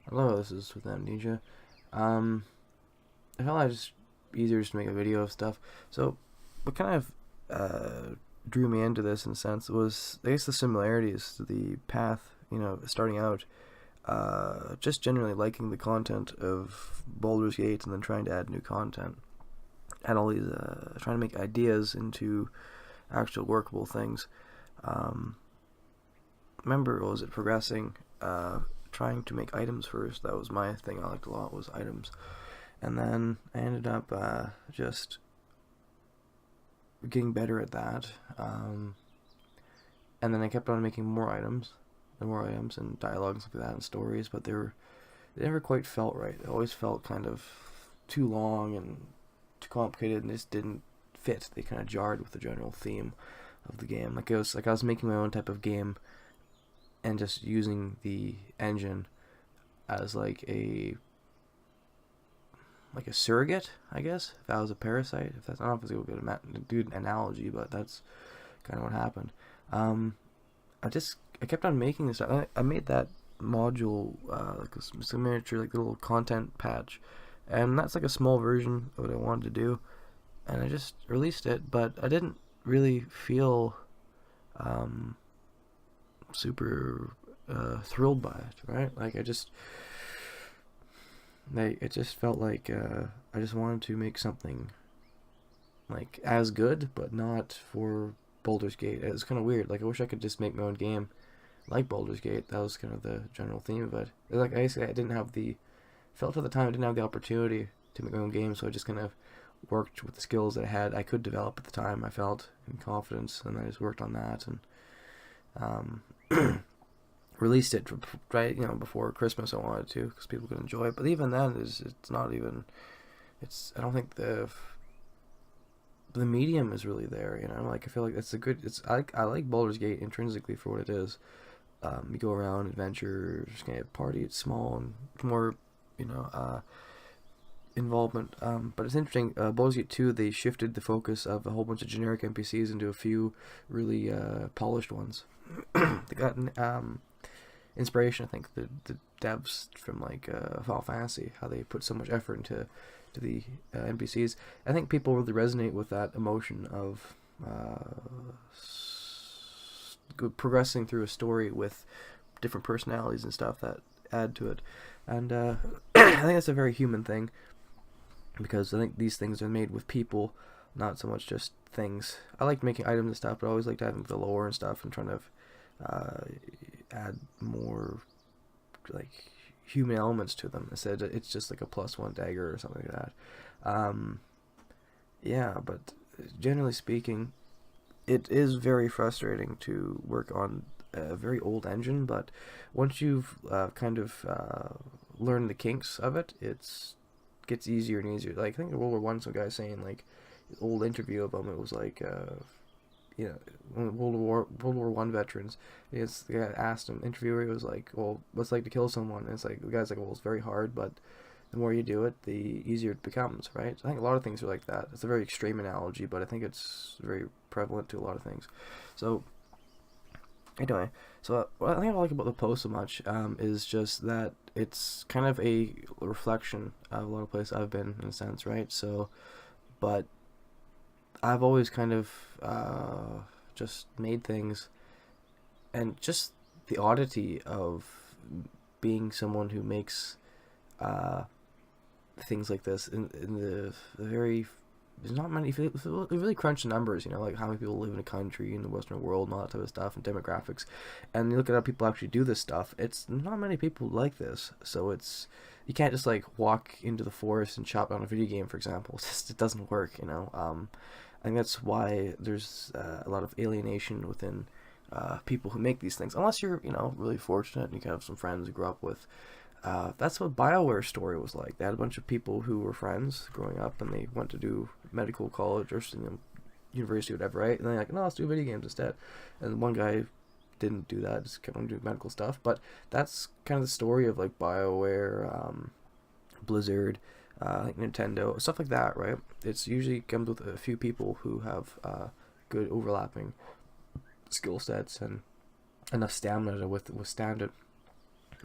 Hello, this is with Amnesia. Um, I felt like just easier just to make a video of stuff. So, what kind of drew me into this in a sense was, I guess, the similarities to the path. Starting out, just generally liking the content of Baldur's Gate and then trying to add new content. Had all these trying to make ideas into actual workable things. Um, Remember, was it progressing? Trying to make items first. That was my thing. I liked a lot was items, and then I ended up just getting better at that. And then I kept on making more items, and more items, and dialogue and stuff like that, and stories. But they never quite felt right. It always felt kind of too long and too complicated, and just didn't fit. They kind of jarred with the general theme of the game. Like I was making my own type of game and just using the engine as like a surrogate, I guess. If I was a parasite, if that's I don't know if it's a good analogy, but that's kind of what happened. Um, I kept on making this stuff. I made that module like a miniature like little content patch, and that's like a small version of what I wanted to do, and I just released it, but I didn't really feel um, super thrilled by it, right? It just felt like I just wanted to make something like as good, but not for Baldur's Gate. It was kind of weird. Like I wish I could just make my own game like Baldur's Gate. That was kind of the general theme of it. Like I didn't have the felt at the time I didn't have the opportunity to make my own game, so I just kind of worked with the skills that I could develop at the time. I felt in confidence, and I just worked on that and um, released it right before Christmas. I wanted to because people could enjoy it, but even then, it's not even. It's I don't think the medium is really there. Like I feel like it's a good. I like Baldur's Gate intrinsically for what it is. You go around, adventure, just kind of party. It's small and more, you know, uh, involvement. But it's interesting. Baldur's Gate 2, they shifted the focus of a whole bunch of generic NPCs into a few really polished ones. They got inspiration, I think, the devs from like Final Fantasy, how they put so much effort to the NPCs. I think people really resonate with that emotion of progressing through a story with different personalities and stuff that add to it. And I think that's a very human thing because I think these things are made with people, not so much just things. I like making items and stuff, but I always like having the lore and stuff and trying to uh, add more like human elements to them instead. It's just like a +1 dagger or something like that. Um, yeah, but generally speaking, it is very frustrating to work on a very old engine. But once you've kind of learned the kinks of it, it's gets easier and easier. Like I think in World War I, some guy saying like old interview of him, it was like World War I veterans. The guy asked him, interviewer, he was like, "Well, what's it like to kill someone?" And it's like the guy's like, "Well, it's very hard, but the more you do it, the easier it becomes." Right? So I think a lot of things are like that. It's a very extreme analogy, but I think it's very prevalent to a lot of things. So anyway, what I think I like about the post so much is just that it's kind of a reflection of a lot of places I've been in a sense, right? So, but I've always kind of just made things, and just the oddity of being someone who makes uh, things like this in the very there's not many. If you really crunch the numbers, like how many people live in a country in the Western world and all that type of stuff and demographics, and you look at how people actually do this stuff. It's not many people like this, so you can't just like walk into the forest and chop down a video game, for example. It doesn't work. I think that's why there's a lot of alienation within people who make these things, unless you're really fortunate and you can have some friends you grew up with. That's what BioWare's story was like. They had a bunch of people who were friends growing up, and they went to do medical college or university or whatever, right? And they're like, no, let's do video games instead. And one guy didn't do that, just kept on doing medical stuff. But that's kind of the story of like BioWare, Blizzard, like Nintendo, stuff like that, right? It's usually comes with a few people who have good overlapping skill sets and enough stamina to withstand it.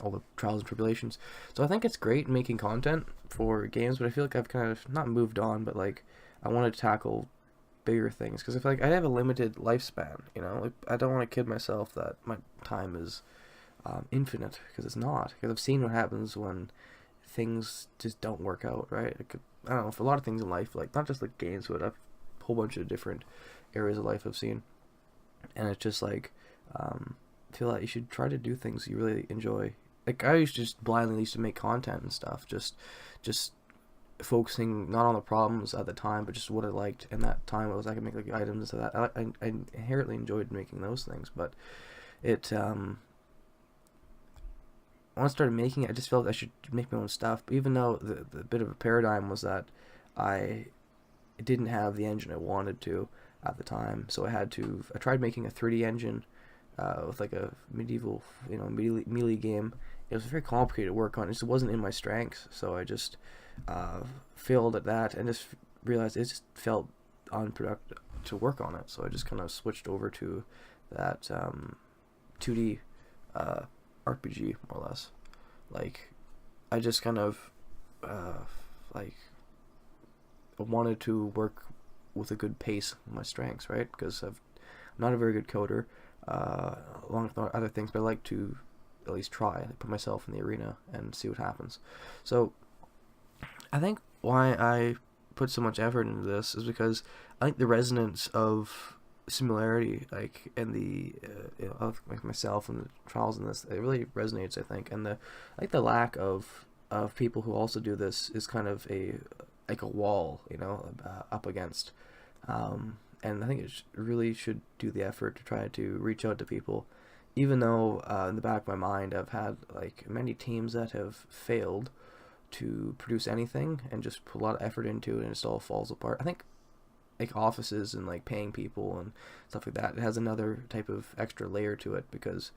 all the trials and tribulations. So I think it's great making content for games, but I feel like I've kind of not moved on, but like I want to tackle bigger things because I feel like I have a limited lifespan. You know, like I don't want to kid myself that my time is infinite, because it's not. Because I've seen what happens when things just don't work out, right? I don't know, for a lot of things in life, like not just like games, but a whole bunch of different areas of life I've seen, and it's just like feel like you should try to do things you really enjoy. Like I used to make content and stuff, just focusing not on the problems at the time, but just what I liked in that time. It was I could make like items and that. I inherently enjoyed making those things, but it when I started making it, I just felt I should make my own stuff. But even though the bit of a paradigm was that I didn't have the engine I wanted to at the time, so I tried making a 3D engine with like a medieval, melee game. It was very complicated to work on. It just wasn't in my strengths, so I just failed at that and just realized it just felt unproductive to work on it. So I just kind of switched over to that 2D RPG, more or less. Like I just kind of like wanted to work with a good pace with my strengths, right? Because I'm not a very good coder, along with other things, but I like to at least try, put myself in the arena and see what happens. So I think why I put so much effort into this is because I think the resonance of similarity, like, and the of like myself and the trials in this, it really resonates, I think. And the lack of people who also do this is kind of a wall, up against. And I think really should do the effort to try to reach out to people, even though in the back of my mind I've had like many teams that have failed to produce anything and just put a lot of effort into it and it just all falls apart. I think like offices and like paying people and stuff like that, it has another type of extra layer to it, because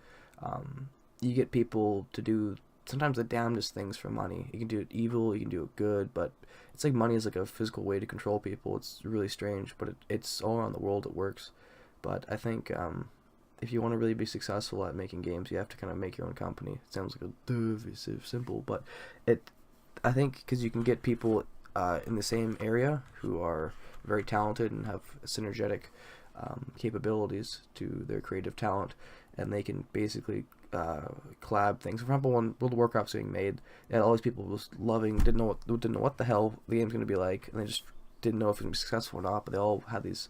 you get people to do sometimes the damnedest things for money. You can do it evil, you can do it good, but it's like money is like a physical way to control people. It's really strange, but it's all around the world it works. But I think if you want to really be successful at making games, you have to kind of make your own company. It sounds like a divisive simple, but I think because you can get people in the same area who are very talented and have synergetic capabilities to their creative talent, and they can basically collab things. For example, when World of Warcraft's being made, and all these people was loving, didn't know what the hell the game's going to be like, and they just didn't know if it would be successful or not. But they all had these,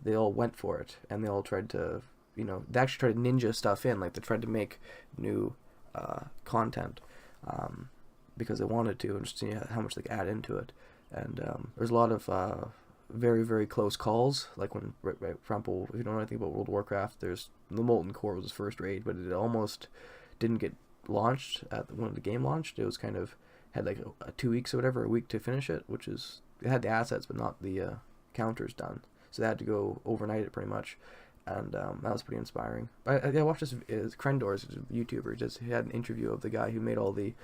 they all went for it, and they all tried to, they actually tried to ninja stuff in, like they tried to make new content because they wanted to, and just see how much they could add into it. And there's a lot of very, very close calls, like when, for example, if you don't know anything about World of Warcraft, there's the Molten Core was his first raid, but it almost didn't get launched when the game launched. It was kind of had like a 2 weeks or whatever, a week to finish it, which is, it had the assets but not the counters done, so they had to go overnight it pretty much. And that was pretty inspiring. I watched this, Krendor's a YouTuber, he had an interview of the guy who made all the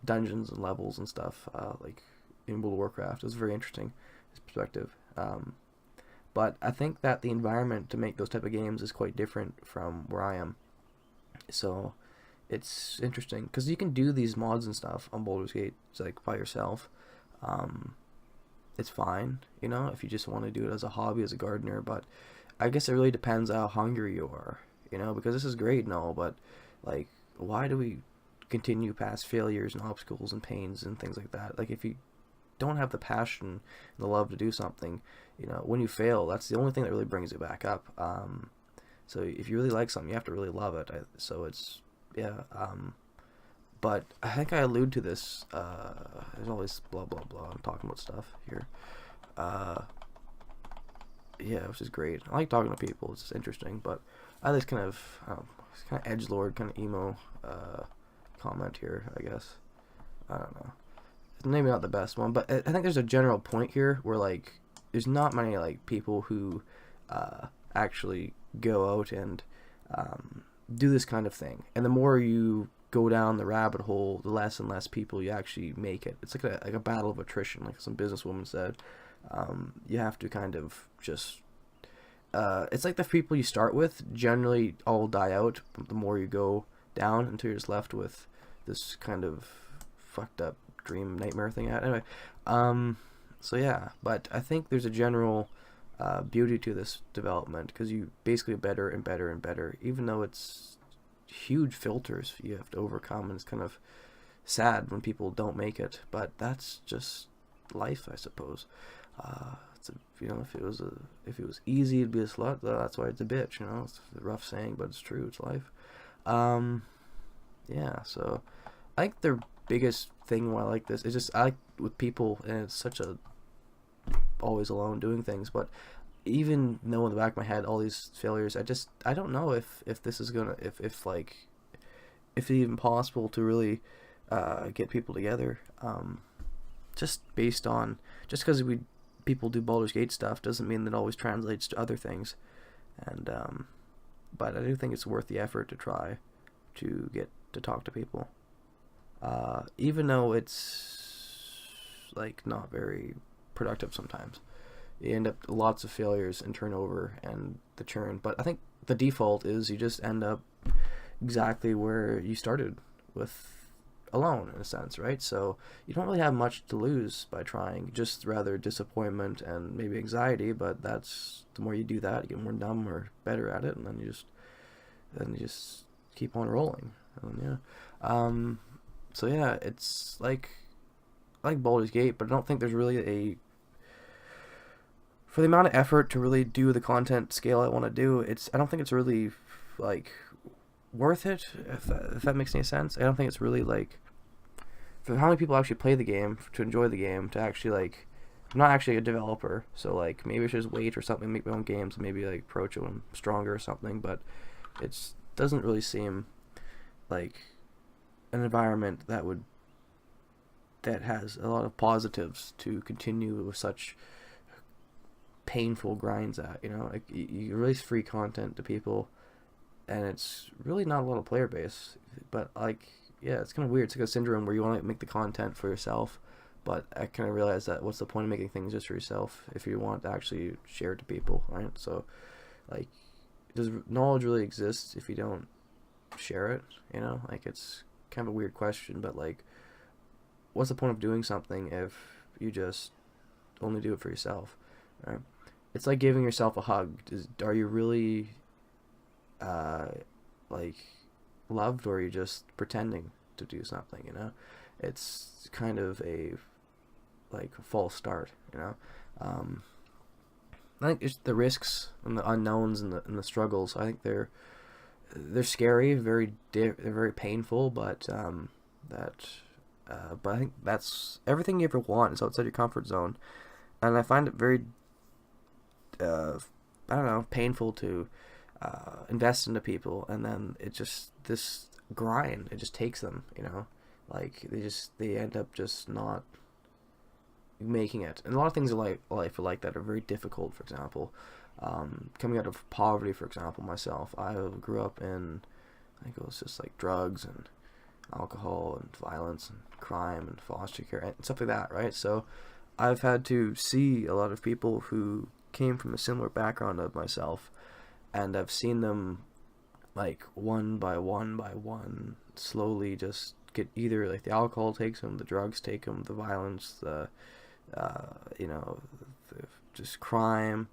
dungeons and levels and stuff, like in World of Warcraft. It was very interesting, his perspective. But I think that the environment to make those type of games is quite different from where I am. So it's interesting because you can do these mods and stuff on Baldur's Gate, it's like by yourself. It's fine, if you just want to do it as a hobby, as a gardener. But I guess it really depends how hungry you are, because this is great and all, but like, why do we continue past failures and obstacles and pains and things like that? Like, if you don't have the passion and the love to do something, when you fail, that's the only thing that really brings it back up. So if you really like something, you have to really love it. So it's, yeah. But I think I allude to this. There's always blah blah blah. I'm talking about stuff here. Yeah, which is great. I like talking to people. It's just interesting. But I like kind of edgelord, kind of emo comment here, I guess. I don't know. Maybe not the best one, but I think there's a general point here where like there's not many like people who actually go out and do this kind of thing. And the more you go down the rabbit hole, the less and less people you actually make it. It's like a battle of attrition, like some businesswoman said. You have to kind of just it's like the people you start with generally all die out, but the more you go, down until you're just left with this kind of fucked up dream nightmare thing. Anyway, so yeah, but I think there's a general beauty to this development, because you basically get better and better and better, even though it's huge filters you have to overcome, and it's kind of sad when people don't make it, but that's just life, I suppose. It's a, if it was easy, it'd be a slut. That's why it's a bitch. It's a rough saying, but it's true. It's life. Yeah. So I think the biggest thing why I like this is just I like with people, and it's such a always alone doing things, but even though in the back of my head all these failures, I don't know if this is gonna if it's even possible to really get people together. Just based on because people do Baldur's Gate stuff doesn't mean that it always translates to other things, and but I do think it's worth the effort to try to get to talk to people, even though it's like not very productive sometimes. You end up lots of failures and turnover and the churn, but I think the default is you just end up exactly where you started with, alone in a sense, right? So you don't really have much to lose by trying, just rather disappointment and maybe anxiety, but that's the more you do that, you get more numb or better at it, and then you just keep on rolling. And so yeah, it's like Baldur's Gate, but I don't think there's really for the amount of effort to really do the content scale I want to do, I don't think it's really like worth it, if that makes any sense. I don't think it's really like, for how many people actually play the game, to enjoy the game, to actually like, I'm not actually a developer, so like maybe I should just wait or something, make my own games, and maybe like approach them stronger or something, but it doesn't really seem like an environment that has a lot of positives to continue with such painful grinds at, like you release free content to people, and it's really not a lot of player base, but like, yeah, it's kind of weird. It's like a syndrome where you want to make the content for yourself, but I kind of realized that what's the point of making things just for yourself if you want to actually share it to people, right? So like, does knowledge really exist if you don't share it? Like, it's kind of a weird question, but like, what's the point of doing something if you just only do it for yourself, right? It's like giving yourself a hug. Are you really like loved, or are you just pretending to do something? It's kind of a like false start. I think it's the risks and the unknowns and the struggles. I think they're scary, they're very painful, but but I think that's everything you ever want is outside your comfort zone, and I find it very I don't know, painful to invest into people, and then this grind, it just takes them, like they end up just not making it. And a lot of things in life are like that, are very difficult. For example, coming out of poverty, for example, myself, I grew up in, I think it was just like drugs and alcohol and violence and crime and foster care and stuff like that, right? So I've had to see a lot of people who came from a similar background of myself, and I've seen them like one by one slowly just get, either like the alcohol takes them, the drugs take them, the violence, the just crime,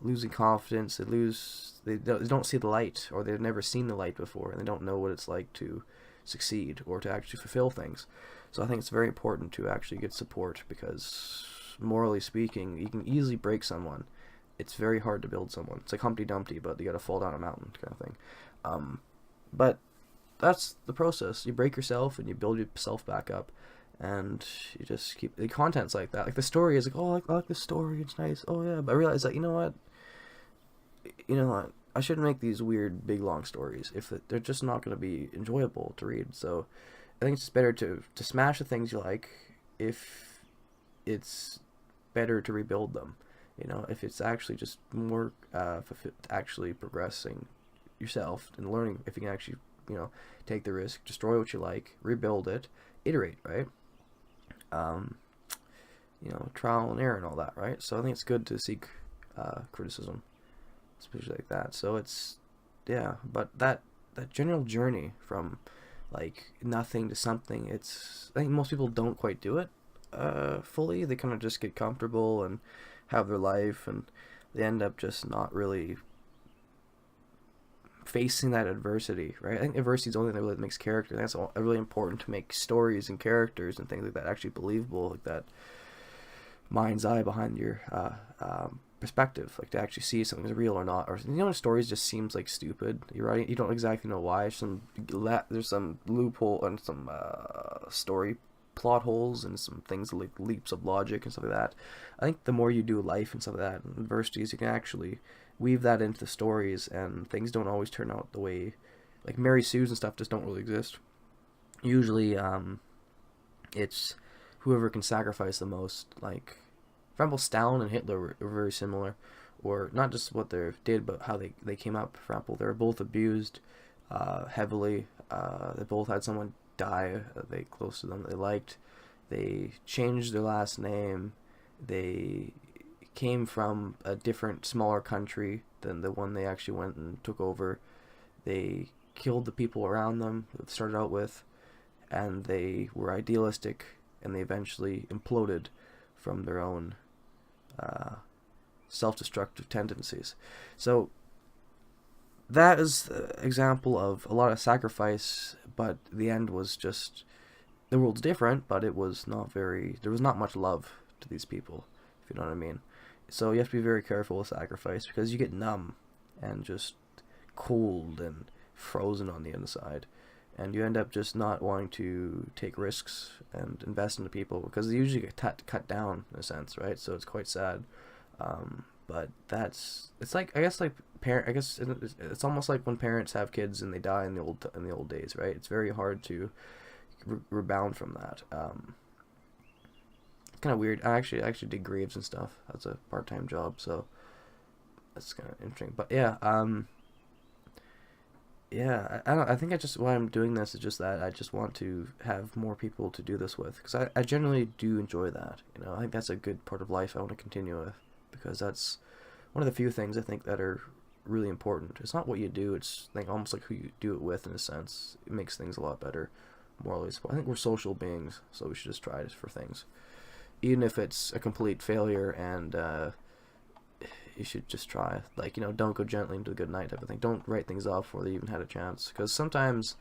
losing confidence. They don't see the light, or they've never seen the light before, and they don't know what it's like to succeed or to actually fulfill things. So I think it's very important to actually get support, because morally speaking, you can easily break someone. It's very hard to build someone. It's like Humpty Dumpty, but you gotta fall down a mountain kind of thing. But that's the process. You break yourself and you build yourself back up, and you just keep, the content's like that. Like the story is like, oh, I like the story, it's nice, oh yeah, but I realize that, you know what, I shouldn't make these weird big long stories if they're just not going to be enjoyable to read. So I think it's just better to smash the things you like if it's better to rebuild them. If it's actually just more actually progressing yourself and learning, if you can actually take the risk, destroy what you like, rebuild it, iterate, right? Trial and error and all that, right? So I think it's good to seek criticism, especially like that. So it's, yeah, but that that general journey from like nothing to something. I think most people don't quite do it fully. They kind of just get comfortable and have their life, and they end up just not really facing that adversity, right? I think adversity is the only thing that really makes character. That's really important to make stories and characters and things like that actually believable, like that mind's eye behind your perspective, like to actually see if something's real or not. Or stories just seems like stupid. You're right. You don't exactly know why. There's some loophole and some story plot holes and some things like leaps of logic and stuff like that. I think the more you do life and stuff like that, and adversities, you can actually weave that into the stories, and things don't always turn out the way, like Mary Sue's and stuff just don't really exist. Usually, it's whoever can sacrifice the most. Like, for example, Stalin and Hitler were very similar, or not just what they did, but how they came up. For example, they were both abused heavily. They both had someone die they close to them that they liked. They changed their last name. They came from a different, smaller country than the one they actually went and took over. They killed the people around them that started out with, and they were idealistic, and they eventually imploded from their own self-destructive tendencies. So that is an example of a lot of sacrifice, but the end was just, the world's different, but it was not very, there was not much love to these people, if you know what I mean. So you have to be very careful with sacrifice, because you get numb and just cold and frozen on the inside, and you end up just not wanting to take risks and invest into people, because they usually get cut down in a sense, right? So it's quite sad. But it's like, I guess, like it's almost like when parents have kids and they die in the old days, right? It's very hard to rebound from that. Kind of weird. I actually did graves and stuff. That's a part-time job, so that's kind of interesting. But yeah, yeah, I think why I'm doing this is just that I just want to have more people to do this with, because I generally do enjoy that. I think that's a good part of life I want to continue with, because that's one of the few things I think that are really important. It's not what you do, it's like almost like who you do it with, in a sense. It makes things a lot better, morally. I think we're social beings, so we should just try it for things. Even if it's a complete failure, and you should just try. Like, don't go gently into the good night type of thing. Don't write things off before they even had a chance. Because sometimes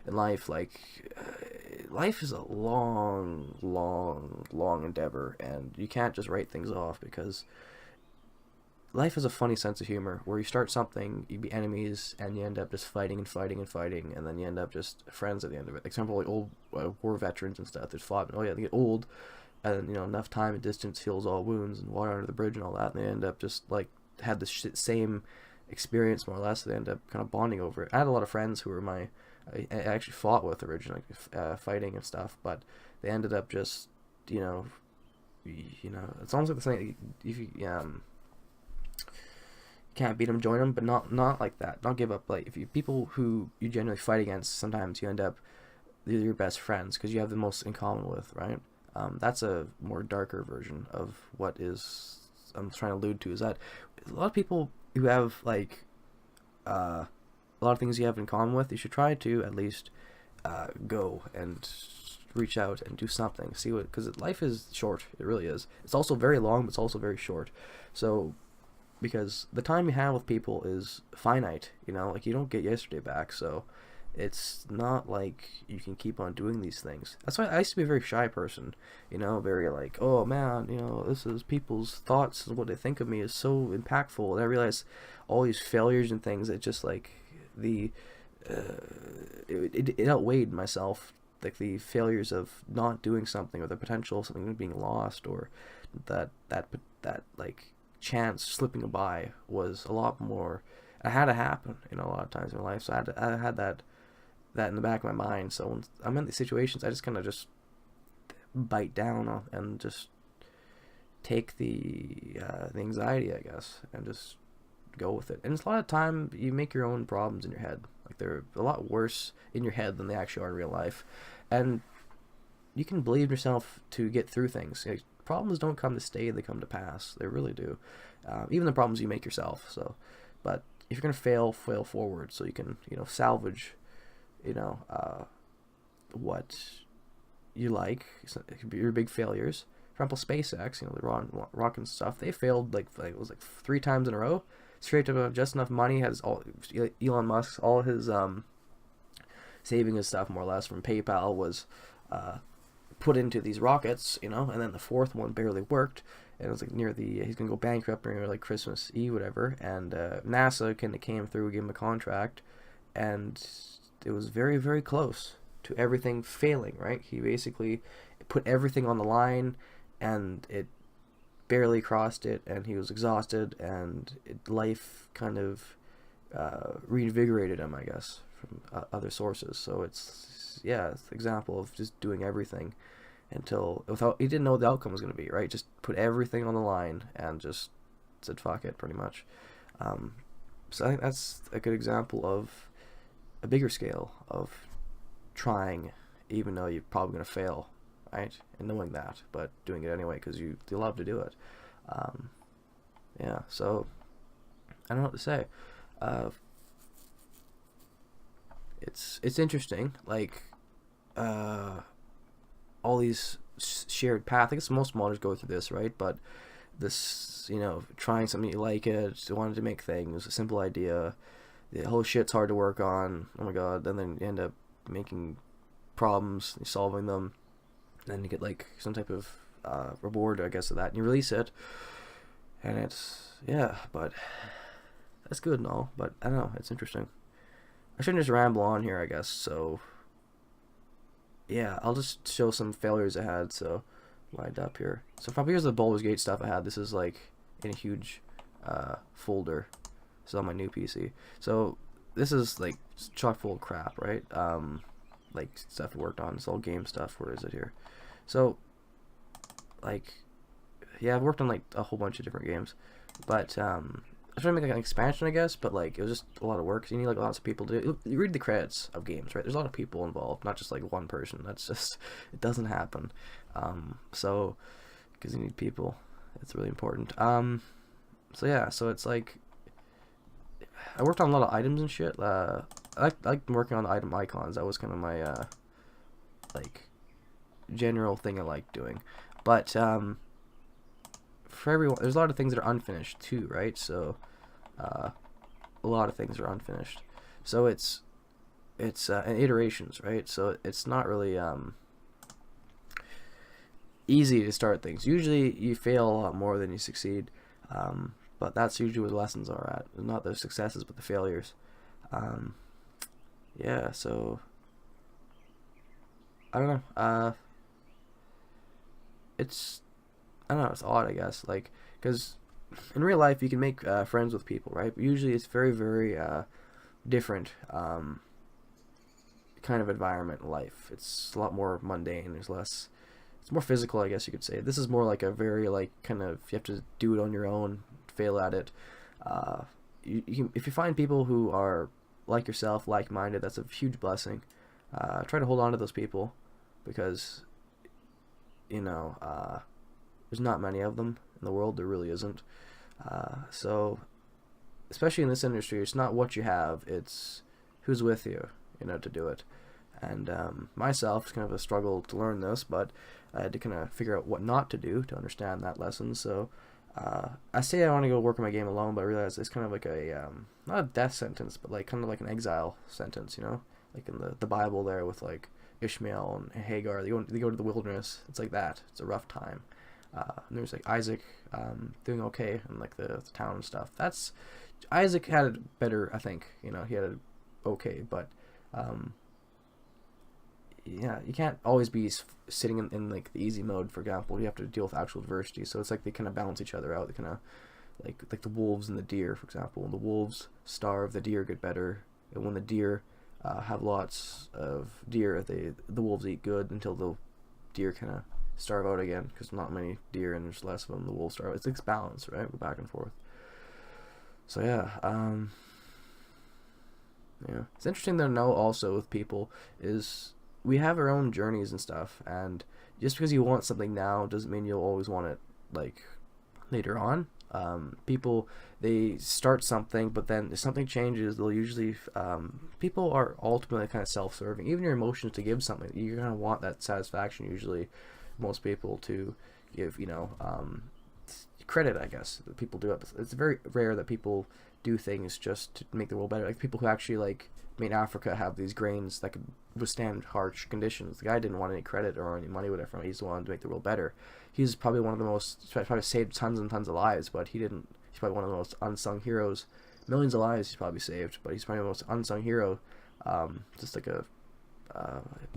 in life, life is a long, long, long endeavor, and you can't just write things off, because life has a funny sense of humor where you start something, you be enemies, and you end up just fighting and fighting and fighting, and then you end up just friends at the end of it. Like, example, like old war veterans and stuff that fought, and they get old, and enough time and distance heals all wounds, and water under the bridge and all that, and they end up just like had the same experience more or less. So they end up kind of bonding over it. I had a lot of friends who were I actually fought with originally, fighting and stuff, but they ended up just it's almost like the same. If you can't beat them, join them, but not like that. Don't give up. Like, if you people who you generally fight against, sometimes you end up, they're your best friends because you have the most in common with, right? That's a more darker version of what I'm trying to allude to, is that a lot of people who have a lot of things you have in common with, you should try to at least go and reach out and do something. See what, because life is short. It really is. It's also very long, but it's also very short. So, because the time you have with people is finite, you don't get yesterday back, so it's not like you can keep on doing these things. That's why I used to be a very shy person, very like, oh man, this is people's thoughts and what they think of me is so impactful, and I realized all these failures and things, it just like it outweighed myself, like the failures of not doing something, or the potential of something being lost, or that like chance slipping by was a lot more. It had to happen, a lot of times in my life. So I had that in the back of my mind. So when I'm in these situations, I just kind of just bite down and just take the anxiety, I guess, and just go with it. And it's a lot of time you make your own problems in your head. Like, they're a lot worse in your head than they actually are in real life. And you can believe yourself to get through things. Problems don't come to stay, they come to pass. They really do. Even the problems you make yourself. So, but if you're gonna fail forward, so you can salvage what you like. So it could be your big failures. For example, SpaceX, the rocket and stuff, they failed it was like 3 times in a row. Scraped up just enough money. Has all Elon Musk's all his saving his stuff more or less from PayPal was put into these rockets, and then the fourth one barely worked, and it was like he's gonna go bankrupt near like Christmas Eve, whatever, and NASA kind of came through, gave him a contract, and it was very, very close to everything failing, right? He basically put everything on the line, and it barely crossed it, and he was exhausted, and life kind of reinvigorated him, I guess, from other sources. So it's an example of just doing everything until he didn't know what the outcome was going to be, right? Just put everything on the line and just said fuck it, pretty much. So I think that's a good example of a bigger scale of trying, even though you're probably going to fail, right? And knowing that, but doing it anyway because you love to do it. So I don't know what to say. It's interesting, like all these shared paths. I guess most modders go through this, right? But this, trying something you like it, wanted to make things, a simple idea, the whole shit's hard to work on. Oh my god! And then you end up making problems, solving them, and then you get like some type of reward, I guess, of that, and you release it, and it's but that's good and all. But I don't know, it's interesting. I shouldn't just ramble on here, I guess. So yeah, I'll just show some failures I had. So lined up here. So probably here's the Baldur's Gate stuff I had. This is like in a huge folder. This is on my new PC. So this is like chock full of crap, right? Like stuff I worked on. It's all game stuff. Where is it here? So like, yeah, I've worked on like a whole bunch of different games, but I was trying to make like an expansion, I guess, but like it was just a lot of work. So you need like lots of people to do. You read the credits of games, right? There's a lot of people involved, not just like one person. That's just, it doesn't happen. So because you need people, it's really important. So yeah, so it's like I worked on a lot of items and shit. I like working on the item icons. That was kind of my like general thing I like doing. But for everyone, there's a lot of things that are unfinished too, right? So a lot of things are unfinished. So it's iterations, right? So it's not really easy to start things. Usually you fail a lot more than you succeed, but that's usually where the lessons are at, not the successes but the failures. Yeah, so I don't know. It's I don't know. It's odd, I guess. Like, because in real life you can make friends with people, right? But usually it's very, very different kind of environment in life. It's a lot more mundane. There's less. It's more physical, I guess you could say. This is more like a very like kind of you have to do it on your own, fail at it. If you find people who are like yourself, like-minded, that's a huge blessing. Try to hold on to those people because there's not many of them in the world. There really isn't. So especially in this industry, it's not what you have, it's who's with you, to do it. And myself, it's kind of a struggle to learn this, but I had to kind of figure out what not to do to understand that lesson. So I say I want to go work on my game alone, but I realize it's kind of like a not a death sentence, but like kind of like an exile sentence, like in the Bible there with like Ishmael and Hagar. They go to the wilderness. It's like that. It's a rough time. And there's like Isaac doing okay in like the town and stuff. That's Isaac had it better, I think. He had it okay, but yeah, you can't always be sitting in like the easy mode. For example, you have to deal with actual adversity. So it's like they kind of balance each other out. They kind of like the wolves and the deer, for example. When the wolves starve, the deer get better. And when the deer have lots of deer, the wolves eat good until the deer kind of starve out again because not many deer and there's less of them. The wolves starve. It's like balance, right? We're back and forth. So yeah, it's interesting to know also with people is we have our own journeys and stuff, and just because you want something now doesn't mean you'll always want it like later on. People, they start something, but then if something changes, they'll usually people are ultimately kind of self-serving. Even your emotions to give something, you're gonna want that satisfaction. Usually, most people to give credit. I guess that people do it. It's very rare that people do things just to make the world better. Like people who actually like made Africa have these grains that could withstand harsh conditions. The guy didn't want any credit or any money, whatever. He just wanted to make the world better. He's probably one of the most, probably saved tons and tons of lives, but he didn't. He's probably one of the most unsung heroes. Millions of lives he's probably saved, but he's probably the most unsung hero. Just like a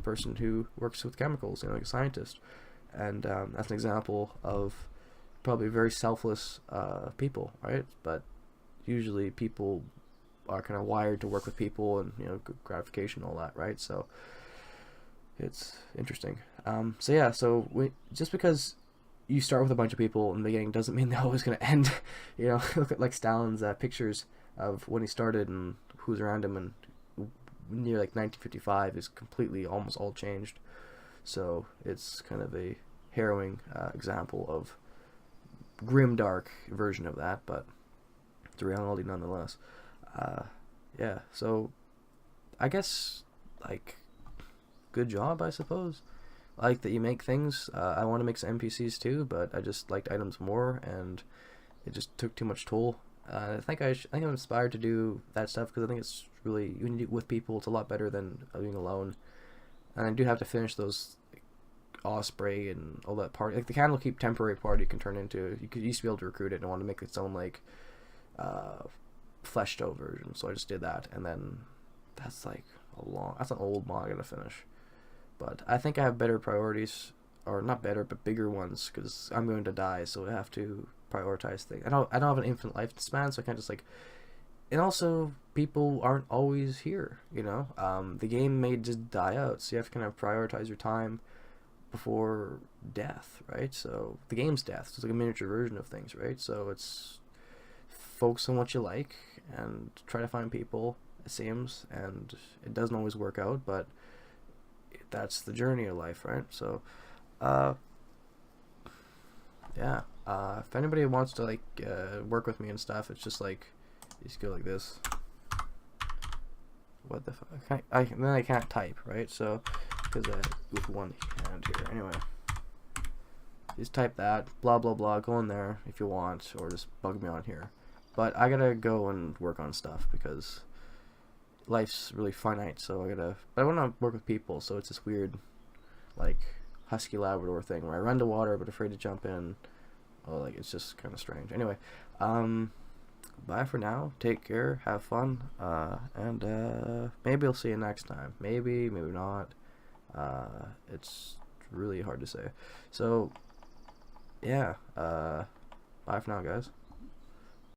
person who works with chemicals, like a scientist, and that's an example of probably very selfless people, right? But usually people are kind of wired to work with people and gratification and all that, right? So it's interesting. So yeah, just because you start with a bunch of people in the beginning doesn't mean they're always going to end. Look at like Stalin's pictures of when he started and who's around him, and near like 1955 is completely almost all changed. So it's kind of a harrowing example of grim dark version of that, but it's a reality nonetheless. Yeah, so I guess like good job, I suppose. I like that you make things. I want to make some NPCs too, but I just liked items more, and it just took too much toll. I think I think I'm inspired to do that stuff because I think it's really, when you do it with people, it's a lot better than being alone. And I do have to finish those Osprey and all that party. Like the Candlekeep temporary party can turn into, you used to be able to recruit it and I want to make its own like fleshed out version. So I just did that, and then that's like that's an old mod I gotta finish. But I think I have better priorities, or not better, but bigger ones, because I'm going to die, so I have to prioritize things. I don't have an infinite lifespan, so I can't just like. And also, people aren't always here. The game may just die out, so you have to kind of prioritize your time before death, right? So the game's death, so it's like a miniature version of things, right? So it's focus on what you like and try to find people. It seems, and it doesn't always work out, but that's the journey of life, right? So, yeah. If anybody wants to like work with me and stuff, it's just like you just go like this. What the fuck? Then I can't type, right? So, because with one hand here. Anyway, just type that. Blah blah blah. Go in there if you want, or just bug me on here. But I gotta go and work on stuff because life's really finite. So but I want to work with people. So it's this weird, like husky Labrador thing where I run to water but afraid to jump in. Oh, like it's just kind of strange. Anyway, bye for now. Take care. Have fun. And maybe I'll see you next time. Maybe not. It's really hard to say. So, yeah. Bye for now, guys.